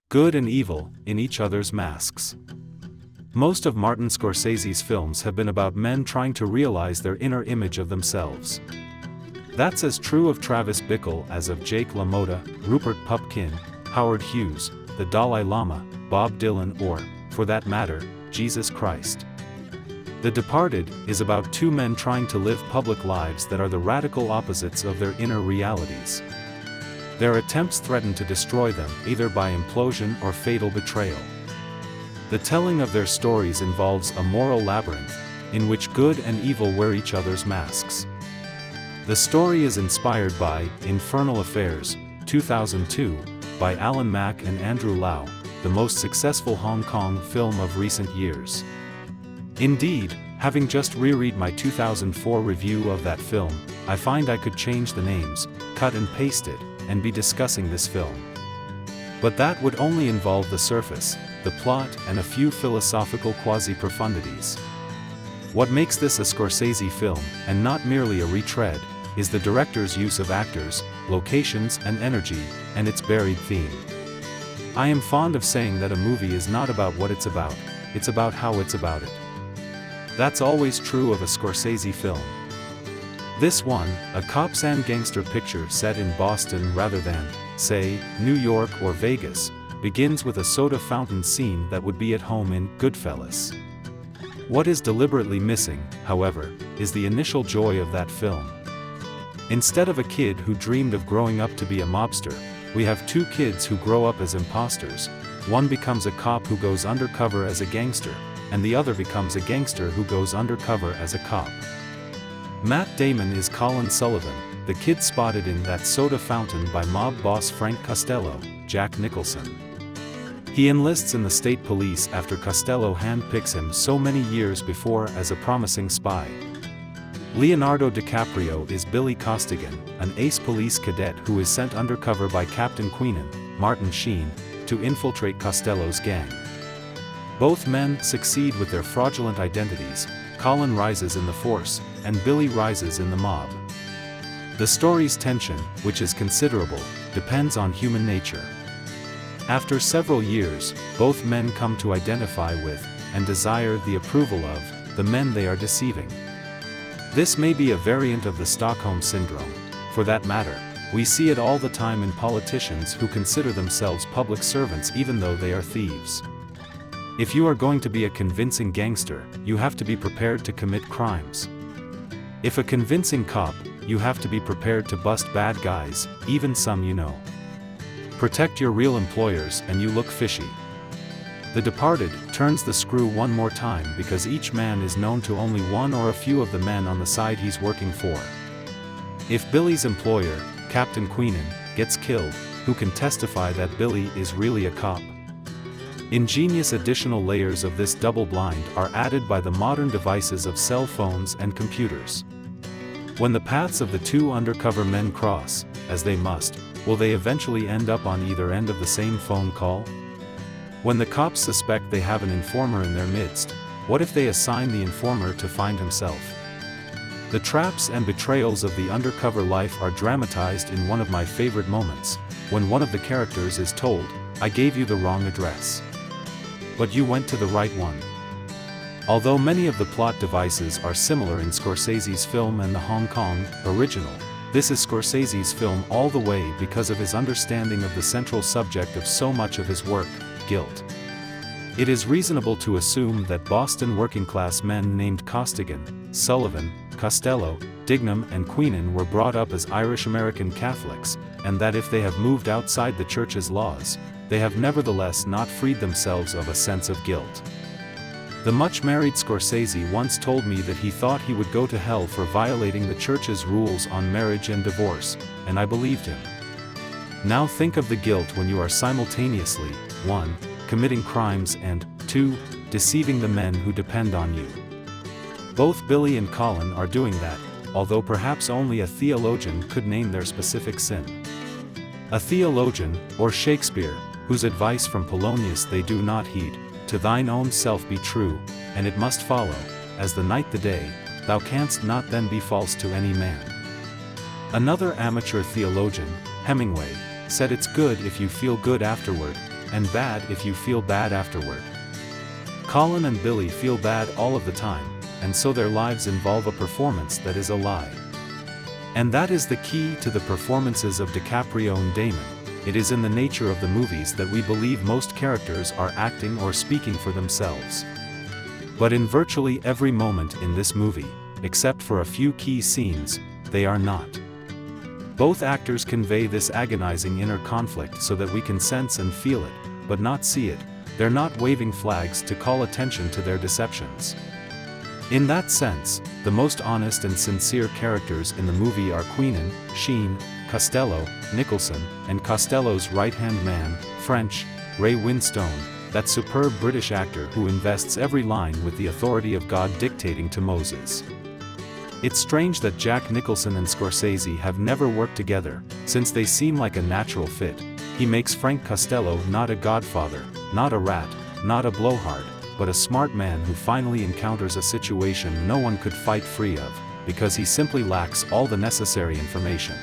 good and evil, in each other's masks. Most of Martin Scorsese's films have been about men trying to realize their inner image of themselves. That's as true of Travis Bickle as of Jake LaMotta, Rupert Pupkin, Howard Hughes, the Dalai Lama, Bob Dylan or, for that matter, Jesus Christ. The Departed is about two men trying to live public lives that are the radical opposites of their inner realities. Their attempts threaten to destroy them either by implosion or fatal betrayal. The telling of their stories involves a moral labyrinth, in which good and evil wear each other's masks. The story is inspired by Infernal Affairs, 2002, by Alan Mak and Andrew Lau, the most successful Hong Kong film of recent years. Indeed, having just reread my 2004 review of that film, I find I could change the names, cut and paste it, and be discussing this film. But that would only involve the surface, the plot, and a few philosophical quasi-profundities. What makes this a Scorsese film, and not merely a retread, is the director's use of actors, locations and energy, and its buried theme. I am fond of saying that a movie is not about what it's about how it's about it. That's always true of a Scorsese film. This one, a cops and gangster picture set in Boston rather than, say, New York or Vegas, begins with a soda fountain scene that would be at home in Goodfellas. What is deliberately missing, however, is the initial joy of that film. Instead of a kid who dreamed of growing up to be a mobster, we have two kids who grow up as imposters. One becomes a cop who goes undercover as a gangster, and the other becomes a gangster who goes undercover as a cop. Matt Damon is Colin Sullivan, the kid spotted in That Soda Fountain by mob boss Frank Costello, Jack Nicholson. He enlists in the state police after Costello handpicks him so many years before as a promising spy. Leonardo DiCaprio is Billy Costigan, an ace police cadet who is sent undercover by Captain Queenan, Martin Sheen, to infiltrate Costello's gang. Both men succeed with their fraudulent identities. Colin rises in the force, and Billy rises in the mob. The story's tension, which is considerable, depends on human nature. After several years, both men come to identify with, and desire the approval of, the men they are deceiving. This may be a variant of the Stockholm Syndrome. For that matter, we see it all the time in politicians who consider themselves public servants even though they are thieves. If you are going to be a convincing gangster, you have to be prepared to commit crimes. If a convincing cop, you have to be prepared to bust bad guys, even some you know. Protect your real employers and you look fishy. The Departed turns the screw one more time because each man is known to only one or a few of the men on the side he's working for. If Billy's employer, Captain Queenan, gets killed, who can testify that Billy is really a cop? Ingenious additional layers of this double blind are added by the modern devices of cell phones and computers. When the paths of the two undercover men cross, as they must, will they eventually end up on either end of the same phone call? When the cops suspect they have an informer in their midst, what if they assign the informer to find himself? The traps and betrayals of the undercover life are dramatized in one of my favorite moments, when one of the characters is told, "I gave you the wrong address. But you went to the right one." Although many of the plot devices are similar in Scorsese's film and the Hong Kong original, this is Scorsese's film all the way because of his understanding of the central subject of so much of his work, guilt. It is reasonable to assume that Boston working-class men named Costigan, Sullivan, Costello, Dignam and Queenan were brought up as Irish-American Catholics, and that if they have moved outside the Church's laws, they have nevertheless not freed themselves of a sense of guilt. The much-married Scorsese once told me that he thought he would go to hell for violating the Church's rules on marriage and divorce, and I believed him. Now think of the guilt when you are simultaneously, 1. Committing crimes and, 2. Deceiving the men who depend on you. Both Billy and Colin are doing that, although perhaps only a theologian could name their specific sin. A theologian, or Shakespeare, whose advice from Polonius they do not heed, "To thine own self be true, and it must follow, as the night the day, thou canst not then be false to any man." Another amateur theologian, Hemingway, said it's good if you feel good afterward, and bad if you feel bad afterward. Colin and Billy feel bad all of the time, and so their lives involve a performance that is a lie. And that is the key to the performances of DiCaprio and Damon. It is in the nature of the movies that we believe most characters are acting or speaking for themselves. But in virtually every moment in this movie, except for a few key scenes, they are not. Both actors convey this agonizing inner conflict so that we can sense and feel it, but not see it. They're not waving flags to call attention to their deceptions. In that sense, the most honest and sincere characters in the movie are Queenan, Sheen, Costello, Nicholson, and Costello's right-hand man, French, Ray Winstone, that superb British actor who invests every line with the authority of God dictating to Moses. It's strange that Jack Nicholson and Scorsese have never worked together, since they seem like a natural fit. He makes Frank Costello not a godfather, not a rat, not a blowhard, but a smart man who finally encounters a situation no one could fight free of, because he simply lacks all the necessary information.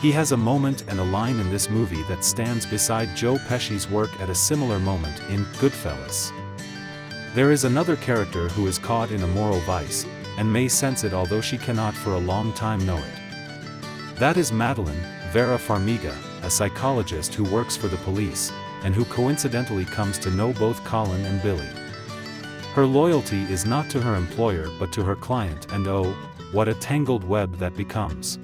He has a moment and a line in this movie that stands beside Joe Pesci's work at a similar moment in Goodfellas. There is another character who is caught in a moral vice, and may sense it although she cannot for a long time know it. That is Madeline, Vera Farmiga, a psychologist who works for the police, and who coincidentally comes to know both Colin and Billy. Her loyalty is not to her employer but to her client, and oh, what a tangled web that becomes.